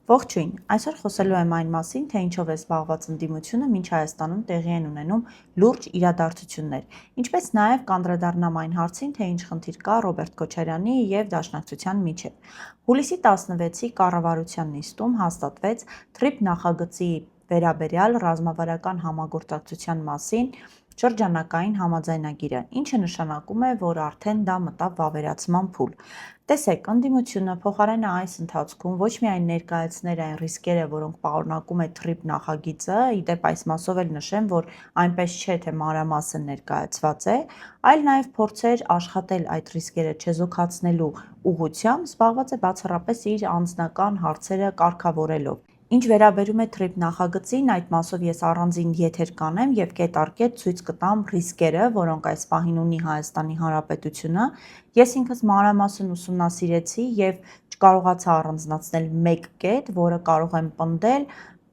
Ողջույն, այսօր խոսելու եմ այն մասին, թե ինչով է զբաղված ընդդիմությունը, մինչ Հայաստանում տեղի են ունենում լուրջ իրադարձություններ, ինչպես նաև կանդրադառնամ այն հարցին, թե ինչ խնդիր կա Ռոբերտ Քոչարյանի և Դաշնակցության միջև։ Հուլիսի 16-ի կառավարության նիստում հաստատվեց TRIP նախագծի վերաբերյալ ռազմավարական համագործակցության մասին շրջանակային համաձայնագիրը, ինչը նշանակում է, որ արդեն դա մտավ վավերացման փուլ։ Տեսեք, ընդդիմությունը փոխարենը այս ընթացքում ոչ միայն ներկայացներ այն ռիսկերը, որոնք պարունակում է TRIP նախագիծը, ի դեպ այս մասով էլ նշեմ, որ այնպես չէ, թե մանրամասն ներկայացված է, այլ նաև փորձեր աշխատել այդ ռիսկերը չեզոքացնելու ուղղությամբ, զբաղված է բացառապես իր անձնական հարցերը կարգավորելով։ Ինչ վերաբերում է TRIP նախագծին, այդ մասով ես առանձին եթեր կանեմ և կետ առ կետ ցույց կտամ ռիսկերը, որոնք այս պահին ունի Հայաստանի Հանրապետությունը։ Ես ինքս մանրամասն ուսումնասիրեցի և չկարողացա առանձնացնել մեկ կետ, որը կարող եմ պնդել,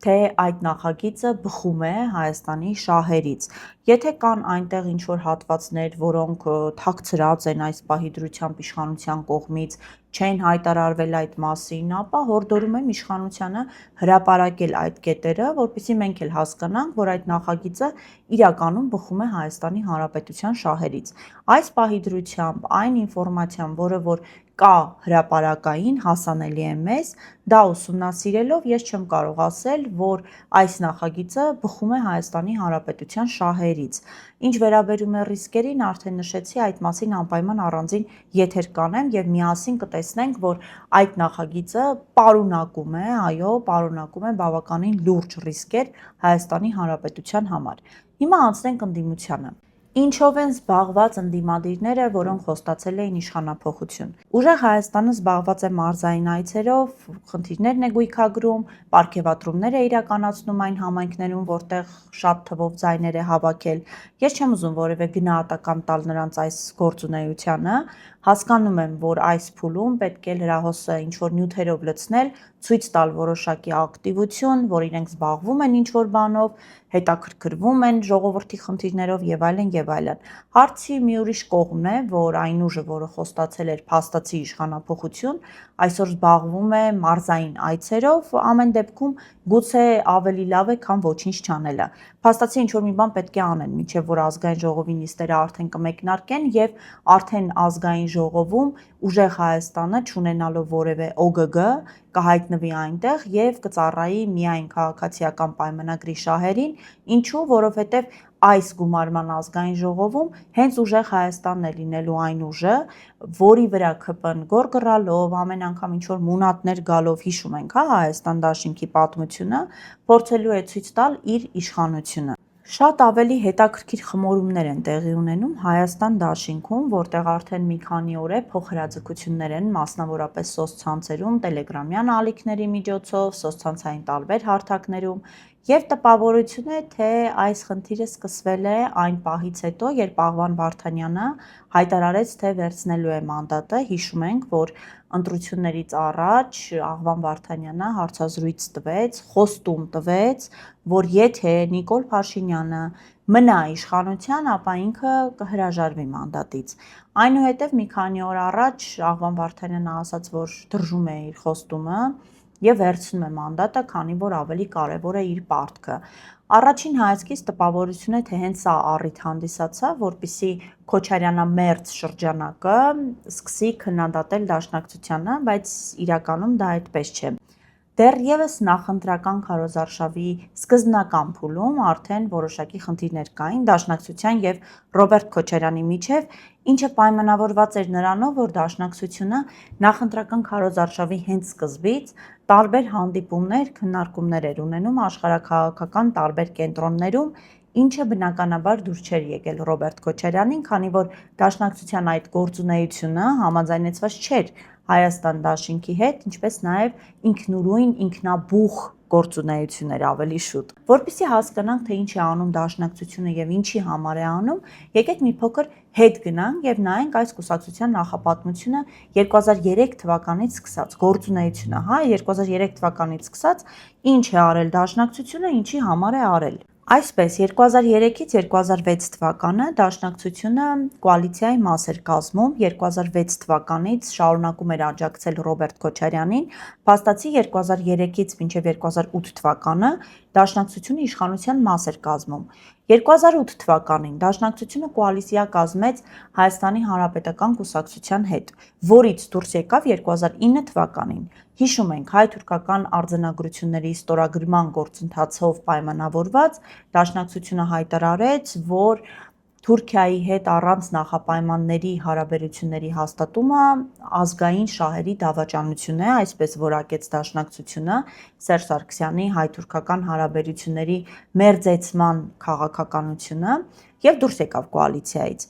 թե այդ նախագիծը բխում է Հայաստանի շահերից։ Եթե կան այնտեղ ինչ-որ հատվածներ, որոնք թաքցրած են այս պահի դրությամբ իշխանության կողմից, չեն հայտարարվել այդ մասին, ապա հորդորում եմ իշխանությանը հրապարակել այդ կետերը, որպեսզի մենք էլ հասկանանք, որ այդ նախագիծը իրականում բխում է Հայաստանի Հանրապետության շահերից։ Այս պահի դրությամբ այն ինֆորմացիան, որը որ կա հրապարակային, հասանելի է մեզ, դա ուսումնասիրելով ես չեմ կարող ասել, որ այս նախագիծը բխում է Հայաստանի Հանրապետության շահերից։ Ինչ վերաբերում է ռիսկերին, արդեն նշեցի, այդ մասին անպայման առանձին եթեր կանեմ և միասին կտեսնենք, որ այդ նախագիծը պարունակում է, այո, պարունակում է բավականին լուրջ ռիսկեր Հայաստանի Հանրապետության համար։ Հիմա անցնենք ընդդիմությանը։ Ինչով են զբաղված ընդդիմադիրները, որոնք խոստացել էին իշխանափոխություն։ Ուժեղ Հայաստանը զբաղված է մարզային այցերով, խնդիրներ է գույքագրում, պարգևատրումներ է իրականացնում այն համայնքներում, որտեղ շատ թվով ձայներ է հավաքել։ Ես չեմ ուզում որևէ գնահատական տալ նրանց այս գործունեությանը, հասկանում եմ, որ այս փուլում պետք է լրահոսը ինչ-որ նյութերով լցնել, ցույց տալ որոշակի ակտիվություն, որ իրենք զբաղվում են ինչ-որ բանով, հետաքրքրվում են ժողովրդի խնդիրներով եւ այլն եւ այլն։ Հարցի մի ուրիշ կողմն է, որ այն ուժը, որը խոստացել էր փաստացի իշխանափոխություն, այսօր զբաղվում է մարզային այցերով, ամեն դեպքում գուցե ավելի լավ է, քան ոչինչ չանելը։ Փաստացի ինչ-որ մի բան պետք է անեն, մինչև որ ազգային ժողովի նիստերը արդեն կմեկնարկեն եւ արդեն ազգային ժողովում ուժեղ Հայաստանը չունենալով որևէ ՕԳԳ կհայտնվի այնտեղ եւ կծառայի միայն քաղաքացիական պայմանագրի շահերին, ինչու, որովհետեւ այս գումարման ազգային ժողովում հենց ուժեղ Հայաստանն է լինելու այն ուժը, որի վրա ՔՊ-ն գոռգռալով, ամեն անգամ ինչ-որ մունատներ գալով, հիշում ենք, Հայաստան դաշինքի պատմությունը, փորձելու է ցույց տալ իր իշխանությունը։ Շատ ավելի հետաքրքիր խմորումներ են տեղի ունենում Հայաստան դաշինքում, որտեղ արդեն մի քանի օր է փոխհրաձգություններ են, մասնավորապես սոցցանցերում, տելեգրամյան ալիքների միջոցով, սոցցանցային տարբեր հարթակներում, եւ տպավորություն է, թե այս խնդիրը սկսվել է այն պահից հետո, երբ Աղվան Վարդանյանը հայտարարեց, թե վերցնելու է մանդատը։ Հիշում ենք, որ ընտրություններից առաջ Աղվան Վարդանյանը հարցազրույց տվեց, խոստում տվեց, որ եթե Նիկոլ Փաշինյանը մնա իշխանության, ապա ինքը կհրաժարվի մանդատից։ Այնուհետև մի քանի օր առաջ Աղվան Վարդանյանը ասաց, որ դրժում է իր խոստումը եւ վերցնում է մանդատը, քանի որ ավելի կարեւոր է իր պարտքը։ Առաջին հայացքից տպավորություն է, թե հենց սա առիթ հանդիսացավ, որպեսզի Քոչարյանամերձ շրջանակը սկսի քննադատել Դաշնակցությանը, բայց իրականում դա այդպես չէ։ Դեռևս նախընտրական քարոզարշավի սկզբնական փուլում արդեն որոշակի խնդիրներ կային Դաշնակցության եւ Ռոբերտ Քոչարյանի միջև, ինչը պայմանավորված էր նրանով, որ Դաշնակցությունը նախընտրական քարոզարշավի հենց սկզբից տարբեր հանդիպումներ, քննարկումներ էր ունենում աշխարհաքաղաքական տարբեր կենտրոններում, ինչը բնականաբար դուր չէր եկել Ռոբերտ Քոչարյանին, քանի որ Դաշնակցության այդ գործունեությունը համաձայնեցված չէր Հայաստան դաշինքի հետ, ինչպես նաև ինքնուրույն, ինքնաբուխ գործունեություն էր ավելի շուտ։ Որպեսզի հասկանանք, թե ինչ է անում Դաշնակցությունը եւ ինչի համար է անում, եկեք մի փոքր հետ գնանք եւ նայենք այս կուսակցության նախապատմությունը 2003 թվականից սկսած գործունեությունը, 2003 թվականից սկսած ինչ է արել Դաշնակցությունը, ինչի համար է արել։ Այսպես 2003-ից 2006 թվականը Դաշնակցությունը կոալիցիայի մաս էր կազմում, 2006 թվականից շարունակում էր աջակցել Ռոբերտ Քոչարյանին, փաստացի 2003-ից մինչև 2008 թվականը Դաշնակցությունը իշխանության մաս էր կազմում։ 2008 թվականին Դաշնակցությունը կոալիցիա կազմեց Հայաստանի Հանրապետական կուսակցության հետ, որից դուրս եկավ 2009 թվականին։ Հիշում ենք, հայ-թուրքական արձանագրությունների ստորագրման գործընթացով պայմանավորված Դաշնակցությունը հայտարարեց, որ Թուրքիայի հետ առանց նախապայմանների հարաբերությունների հաստատումը ազգային շահերի դավաճանություն է, այսպես որակեց Դաշնակցությունը Սերժ Սարգսյանի հայ-թուրքական հարաբերությունների մերձեցման քաղաքականությունը եւ դուրս եկավ կոալիցիայից։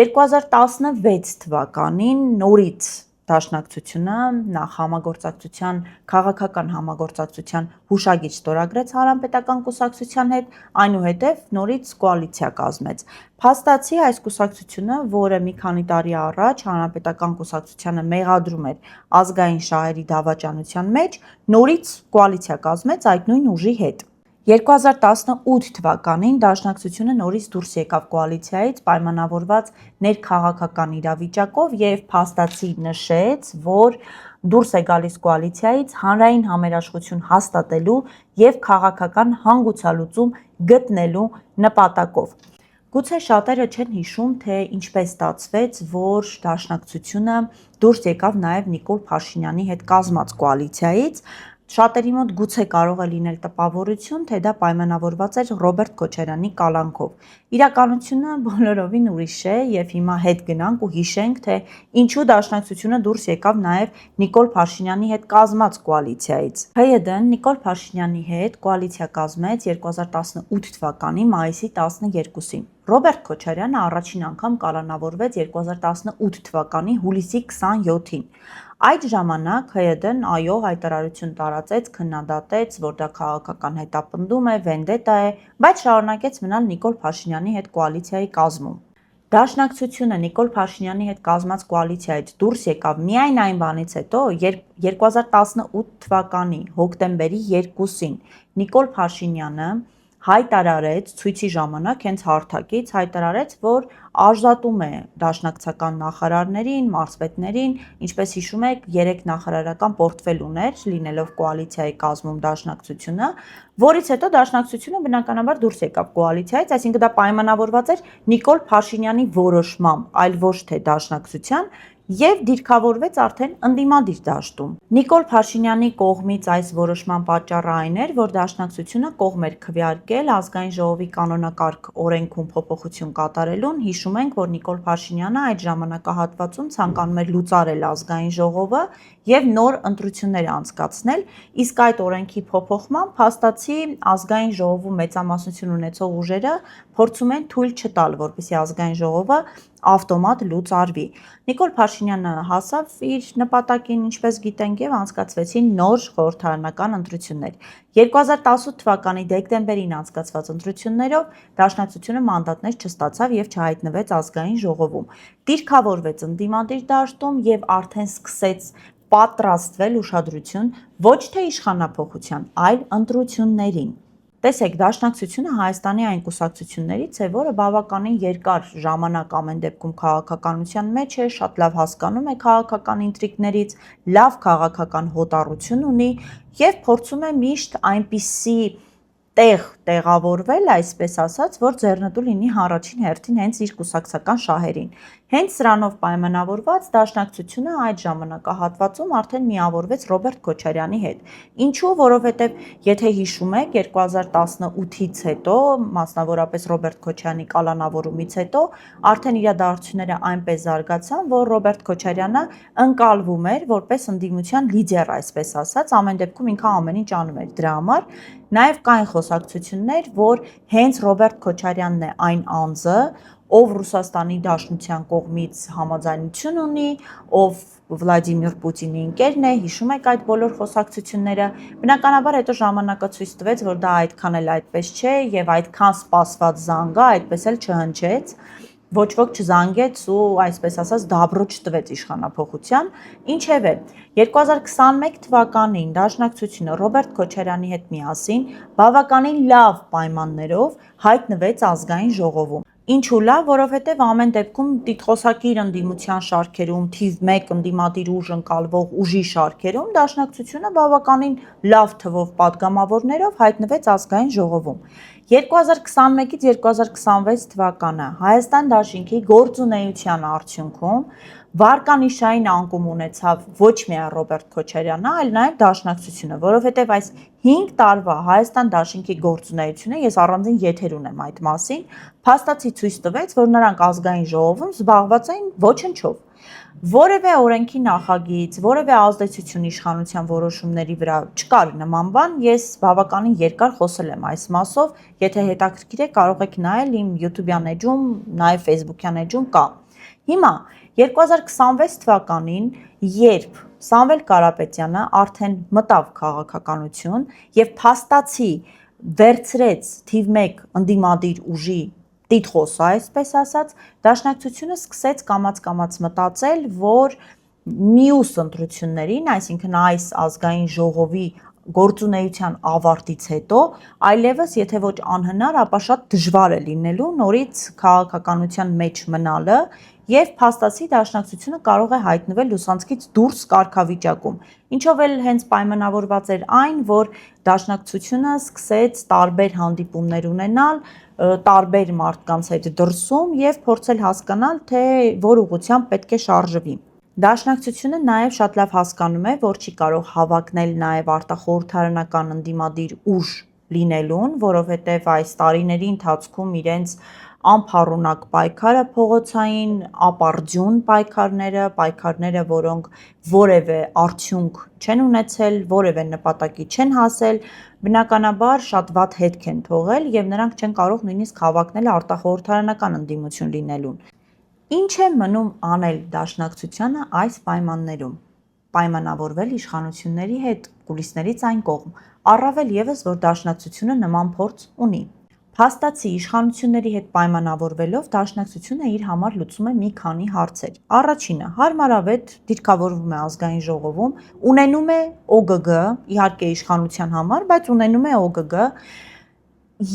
2016 թվականին նորից Դաշնակցությունը նախ համագործակցության քաղաքական համագործակցության հուշագիր ստորագրեց Հանրապետական կուսակցության հետ, այնուհետև նորից կոալիցիա կազմեց։ Փաստացի այս կուսակցությունը, որը մի քանի տարի առաջ Հանրապետական կուսակցությանը մեղադրում էր ազգային շահերի դավաճանության մեջ, նորից կոալիցիա կազմեց այդ նույն ուժի հետ։ 2018 թվականին Դաշնակցությունը նորից դուրս եկավ կոալիցիայից պայմանավորված ներքաղաքական իրավիճակով եւ փաստացի նշեց, որ դուրս է գալիս կոալիցիայից հանրային համերաշխություն հաստատելու եւ քաղաքական հանգուցալուծում գտնելու նպատակով։ Գուցե շատերը չեն հիշում, թե ինչպես ստացվեց, որ Դաշնակցությունը դուրս եկավ նաեւ Նիկոլ Փաշինյանի հետ կազմած կոալիցիայից։ Շատերի մոտ գուցե կարող է լինել տպավորություն, թե դա պայմանավորված էր Ռոբերտ Քոչարյանի կալանքով։ Իրականությունը բոլորովին ուրիշ է եւ հիմա հետ գնանք ու հիշենք, թե ինչու Դաշնակցությունը դուրս եկավ նաեւ Նիկոլ Փաշինյանի հետ կազմած կոալիցիայից։ ՀՅԴ-ն Նիկոլ Փաշինյանի հետ կոալիցիա կազմեց 2018 թվականի մայիսի 12-ին։ Ռոբերտ Քոչարյանը առաջին անգամ կալանավորվեց 2018 թվականի հուլիսի 27-ին։ Այդ ժամանակ ՀՅԴ-ն այո հայտարարություն տարածեց, քննադատեց, որ դա քաղաքական հետապնդում է, վենդետա է, բայց շարունակեց մնալ Նիկոլ Փաշինյանի հետ կոալիցիայի կազմում։ Դաշնակցությունը Նիկոլ Փաշինյանի հետ կազմած կոալիցիայից դուրս եկավ միայն այն բանից հետո, երբ 2018 թվականի հոկտեմբերի 2-ին Նիկոլ Փաշինյանը հայտարարեց ցույցի ժամանակ հենց հարթակից հայտարարեց, որ արժատում է դաշնակցական նախարարներին, մարզպետներին, ինչպես հիշում եք, 3 նախարարական պորտֆել ուներ, լինելով կոալիցիայի կազմում Դաշնակցությունը, որից հետո Դաշնակցությունը բնականաբար դուրս եկավ կոալիցիայից, այսինքն դա պայմանավորված էր Նիկոլ Փաշինյանի որոշմամբ, այլ ոչ թե Դաշնակցության, եւ դիրքավորվեց արդեն ընդդիմադիր դաշտում։ Նիկոլ Փաշինյանի կողմից այս որոշման պատճառը այն էր, որ Դաշնակցությունը կողմ էր քվեարկել ազգային ժողովի կանոնակարգ օրենքում փոփոխություն կատարելուն։ Հիշում ենք, որ Նիկոլ Փաշինյանը այդ ժամանակահատվածում ցանկանում էր լուծարել ազգային ժողովը եւ նոր ընտրություններ անցկացնել, իսկ այդ օրենքի փոփոխմամբ փաստացի ազգային ժողովում մեծամասնություն ունեցող ուժերը փորձում են թույլ չտալ, որպեսզի ազգային ժողովը ավտոմատ լուծարվի։ Նիկոլ Փաշինյանը հասավ իր նպատակին, ինչպես գիտենք, եւ անցկացվեցին նոր խորհրդարանական ընտրություններ։ 2018 թվականի դեկտեմբերին անցկացված ընտրություններով Դաշնակցությունը մանդատներ չստացավ եւ չհայտնվեց ազգային ժողովում։ Դիրքավորվեց ընդդիմադիր դաշտում եւ արդեն սկսեց պատրաստվել ուշադրություն ոչ թե իշխանափոխության, այլ ընտրություններին։ Տեսեք, Դաշնակցությունը Հայաստանի այն կուսակցություններից է, որը բավականին երկար ժամանակ ամեն դեպքում քաղաքականության մեջ է, շատ լավ հասկանում է քաղաքական ինտրիգներից, լավ քաղաքական հոտառություն ունի եւ փորձում է միշտ այնպիսի տեղավորվել, այսպես ասած, որ ձեռնտու լինի առաջին հերթին հենց իր կուսակցական շահերին։ Հենց սրանով պայմանավորված Դաշնակցությունը այդ ժամանակահատվածում արդեն միավորվեց Ռոբերտ Քոչարյանի հետ։ Ինչու, որովհետև եթե հիշում եք 2018-ից հետո, մասնավորապես Ռոբերտ Քոչարյանի կալանավորումից հետո, արդեն իրադարձությունները այնպես զարգացան, որ Ռոբերտ Քոչարյանը ընկալվում էր որպես ընդդիմության լիդեր, այսպես ասած, ամեն դեպքում ինքը ամեն ինչ անում էր դրա համար։ Նաև կային խոսակցություններ, որ հենց Ռոբերտ Քոչարյանն է այն անձը, ով Ռուսաստանի Դաշնության կողմից համաձայնություն ունի, ով Վլադիմիր Պուտինի ընկերն է, հիշում եք այդ բոլոր խոսակցությունները։ Բնականաբար հետո ժամանակը ցույց տվեց, որ դա այդքան էլ այդպես չէ եւ այդքան սպասված զանգը այդպես էլ չհնչեց։ ոչ ոք չզանգեց ու այսպես ասած դաբրո չտվեց իշխանափոխության, ինչևէ 2021 թվականին Դաշնակցությունը Ռոբերտ Քոչարյանի հետ միասին բավականին լավ պայմաններով հայտնվեց ազգային ժողովում։ Ինչու լավ, որովհետև ամեն դեպքում տիտղոսակիր ընդդիմության շարքերում, թիվ 1 ընդդիմադիր ուժ ընկալվող ուժի շարքերում Դաշնակցությունը բավականին լավ թվով պատգամավորներով հայտնվեց ազգային ժողովում։ 2021-ից 2026 թվականը Հայաստան Դաշինքի գործունեության արդյունքում վարկանիշային անկում ունեցավ ոչ միայն Ռոբերտ Քոչարյանը, այլ նաև Դաշնակցությունը, որովհետև այս 5 տարվա Հայաստան Դաշինքի գործունեությունը, ես առանձին եթեր ունեմ այդ մասին, փաստացի ցույց տվեց, որ նրանք ազգային ժողովում զբաղված էին ոչնչով։ Որևէ օրենքի նախագիծ, որևէ ազդեցություն իշխանության որոշումների վրա չկար նման բան, ես բավականին երկար խոսել եմ այս մասով, եթե հետաքրքիր է կարող եք նայել իմ YouTube-յան էջում, նաև Facebook-յան էջում կա։ Հիմա 2026 թվականին, երբ Սամվել Կարապետյանը արդեն մտավ քաղաքականություն եւ փաստացի վերցրեց թիվ 1 ընդդիմադիր ուժի տիտղոսը, այսպես ասած, Դաշնակցությունը սկսեց կամաց-կամաց մտածել, որ մյուս ընտրություններին, այսինքն այս ազգային ժողովի գործունեության ավարտից հետո, այլևս եթե ոչ անհնար, ապա շատ դժվար է լինելու նորից քաղաքականության մեջ մնալը եւ փաստացի Դաշնակցությունը կարող է հայտնվել լուսանցքից դուրս կարգավիճակում, ինչով էլ հենց պայմանավորված էր այն, որ Դաշնակցությունը սկսեց տարբեր հանդիպումներ ունենալ տարբեր մարդկանց հետ դրսում եւ փորձել հասկանալ, թե որ ուղղությամբ պետք է շարժվի։ Դաշնակցությունը նաև շատ լավ հասկանում է, որ չի կարող հավակնել նաև արտախորհրդարանական ընդդիմադիր ուժ լինելուն, որովհետև այս տարիների ընթացքում իրենց անփառունակ պայքարը փողոցային, ապարդյուն պայքարները, որոնք որևէ արդյունք չեն ունեցել, որևէ նպատակի չեն հասել, բնականաբար շատ վատ հետք են թողել եւ նրանք չեն կարող նույնիսկ հավակնել արտախորհրդարանական ընդդիմություն լինելուն։ Ինչ է մնում անել Դաշնակցությանը այս պայմաններում։ Պայմանավորվել իշխանությունների հետ, կուլիսներից այն կողմ, առավել եւս, որ Դաշնակցությունը նման փորձ ունի։ Փաստացի իշխանությունների հետ պայմանավորվելով Դաշնակցությունը իր համար լուծում է մի քանի հարցեր։ Առաջինը՝ հարմարավետ դիրքավորվում է ազգային ժողովում, ունենում է ՕԳԳ, իհարկե իշխանության համար, բայց ունենում է ՕԳԳ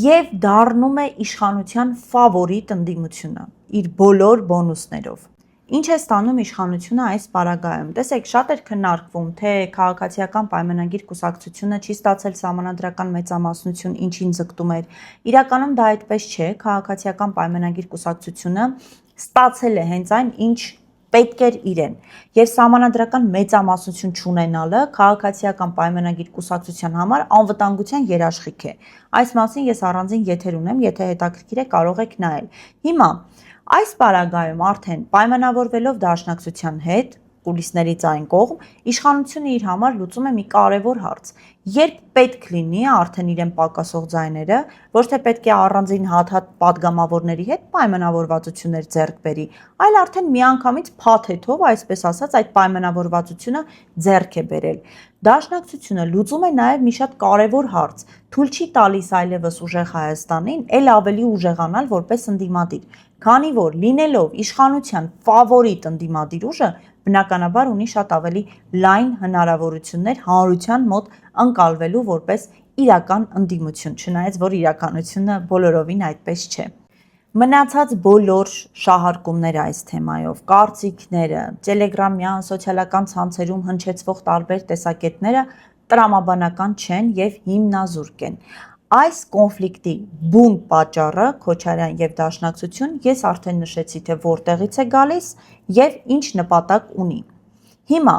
եւ դառնում է իշխանության ֆավորիտ ընդդիմությունը իր բոլոր բոնուսներով։ Ինչ է ստանում իշխանությունը այս պարագայում։ Տեսեք, շատ էր քննարկվում, թե քաղաքացիական պայմանագիր կուսակցությունը չի ստացել սահմանադրական մեծամասնություն, ինչին ձգտում էր։ Իրականում դա այդպես չէ, քաղաքացիական պայմանագիր կուսակցությունը ստացել է հենց այն, ինչ պետք էր իրեն։ Եվ սահմանադրական մեծամասնություն չունենալը քաղաքացիական պայմանագիր կուսակցության համար անվտանգության երաշխիք է։ Այս մասին ես առանձին եթեր ունեմ, եթե հետաքրքիր է կարող եք նայել։ Հիմա այս պարագայում արդեն պայմանավորվելով Դաշնակցության հետ, կուլիսներից այն կողմ, իշխանությունը իր համար լուծում է մի կարևոր հարց։ Երբ պետք լինի արդեն իրեն պակասող ձայները, ոչ թե պետք է առանձին հատ-հատ падգամավորների հետ պայմանավորվածություններ ձեռք բերի, այլ արդեն միանգամից փաթեթով, այսպես ասած, այդ պայմանավորվածությունը ձեռք է բերել։ Դաշնակցությունը լուծում է նաև մի շատ կարևոր հարց՝ թույլ չի տալիս այլևս ուժեղ Հայաստանին էլ ավելի ուժեղանալ որպես ընդդիմադիր, քանի որ լինելով իշխանության ֆավորիտ ընդդիմադիր ուժը, բնականաբար ունի շատ ավելի լայն հնարավորություններ հանրության մոտ ընկալվելու որպես իրական ընդդիմություն, չնայած որ իրականությունը բոլորովին այդպես չէ։ Մնացած բոլոր շահարկումները այս թեմայով, կարծիքները, տելեգրամյան, սոցիալական ցանցերում հնչեցվող տարբեր տեսակետները տրամաբանական չեն եւ հիմնազուրկ են։ Այս կոնֆլիկտի բուն պատճառը Քոչարյան եւ Դաշնակցություն ես արդեն նշեցի, թե որտեղից է գալիս եւ ինչ նպատակ ունի։ Հիմա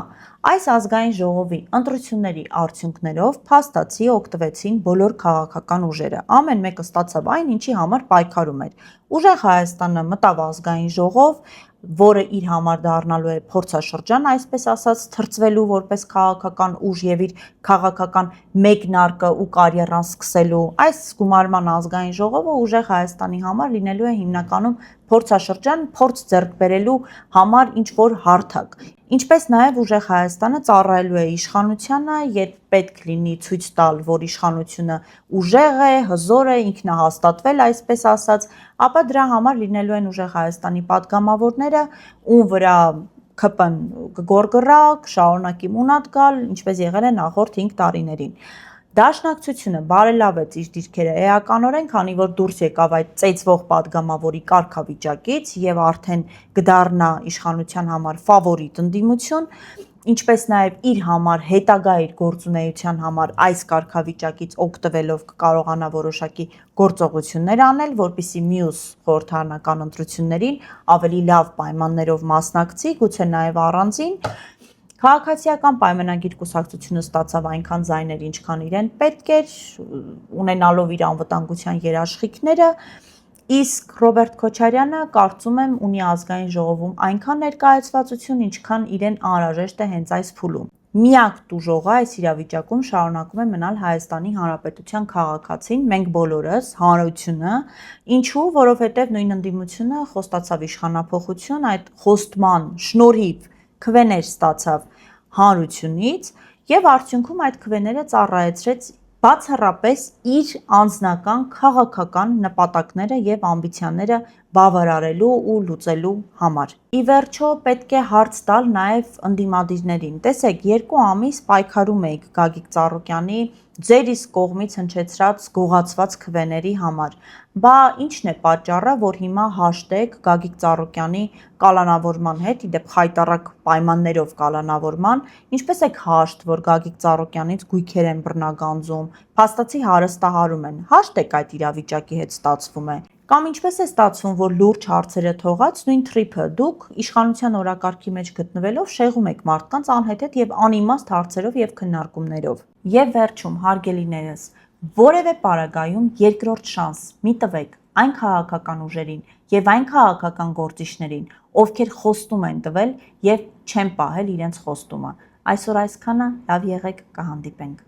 այս ազգային ժողովի ընտրությունների արդյունքներով փաստացի օգտվեցին բոլոր քաղաքական ուժերը։ Ամեն մեկը ստացավ այն, ինչի համար պայքարում էր։ Ուժեղ Հայաստանը մտավ ազգային ժողով, որը իր համար դառնալու է փորձաշրջան, այսպես ասած, թրծվելու որպես քաղաքական ուժ եւ իր քաղաքական մեկնարկը ու կարիերան սկսելու։ Այս գումարման ազգային ժողովը ուժեղ Հայաստանի համար լինելու է հիմնականում փորձաշրջան, փորձ ձեռք բերելու համար ինչ-որ հարթակ։ Ինչպես նաև ուժեղ Հայաստանը ծառայելու է իշխանությանը, երբ պետք լինի ցույց տալ, որ իշխանությունը ուժեղ է, հզոր է, ինքնահաստատվել, այսպես ասած, ապա դրա համար լինելու են ուժեղ Հայաստանի падգամավորները, ում վրա ՔՊ-ն կգորգռա, կշարունակի մունատ գալ, ինչպես եղել է նախորդ 5 տարիներին։ Դաշնակցությունը բարելավեց իր դիրքերը էականորեն, քանի որ դուրս եկավ այդ ծեծվող падգամավորի կարգավիճակից եւ արդեն կդառնա իշխանության համար ֆավորիտ ընդդիմություն, ինչպես նաև իր համար հետագա իր գործունեության համար այս կարգավիճակից օգտվելով կկարողանա որոշակի գործողություններ անել, որպեսզի մյուս խորհրդարանական ընտրություններին ավելի լավ պայմաններով մասնակցի, գուցե նաև առանձին։ Քաղաքացիական պայմանագիր կուսակցությունը ստացավ այնքան ձայներ, ինչքան իրեն պետք էր, ունենալով իր անվտանգության երաշխիքները, իսկ Ռոբերտ Քոչարյանը կարծում եմ ունի ազգային ժողովում այնքան ներկայացվածություն, ինչքան իրեն անհրաժեշտ է հենց այս փուլում։ Միակ տուժողը այս իրավիճակում շարունակում է մնալ Հայաստանի Հանրապետության քաղաքացին, մենք բոլորս, հանրությունը, ինչու, որովհետև նույն ընդդիմությունը խոստացավ իշխանափոխություն, այդ խոստման շնորհիվ քվեներ ստացավ հանրությունից եւ արդյունքում այդ քվեները ծառայեցրեց բացառապես իր անձնական քաղաքական նպատակները եւ ամբիցիաները բավարարելու ու լուծելու համար։ Ի վերջո պետք է հարց տալ նաեւ ընդդիմադիրներին։ Տեսեք, 2 ամիս պայքարում էիք Գագիկ Ծառուկյանի ձեր իսկ կողմից հնչեցրած գողացված քվեների համար։ Բա ի՞նչն է պատճառը, որ հիմա հաշտեք Գագիկ Ծառուկյանի կալանավորման հետ, իդեպ խայտառակ պայմաններով կալանավորման, ինչպես եք հաշտ, որ Գագիկ Ծառուկյանից գույքեր են բռնագանձում, փաստացի հարստահարում են։ Հաշտեք այդ իրավիճակի հետ ստացվում է։ Կամ ինչպես է ստացվում, որ լուրջ հարցերը թողած նույն թրիփը դուք իշխանության օրակարգի մեջ գտնվելով շեղում եք մարդկանց անհեթեթ եւ անիմաստ հարցերով եւ քննարկումներով։ Եվ վերջում, հարգելիներս, որևէ պարագայում երկրորդ շանս մի տվեք այն քաղաքական ուժերին եւ այն քաղաքական գործիչներին, ովքեր խոստում են տվել եւ չեն պահել իրենց խոստումը։ Այսօր այսքանը, լավ եղեք, կհանդիպենք։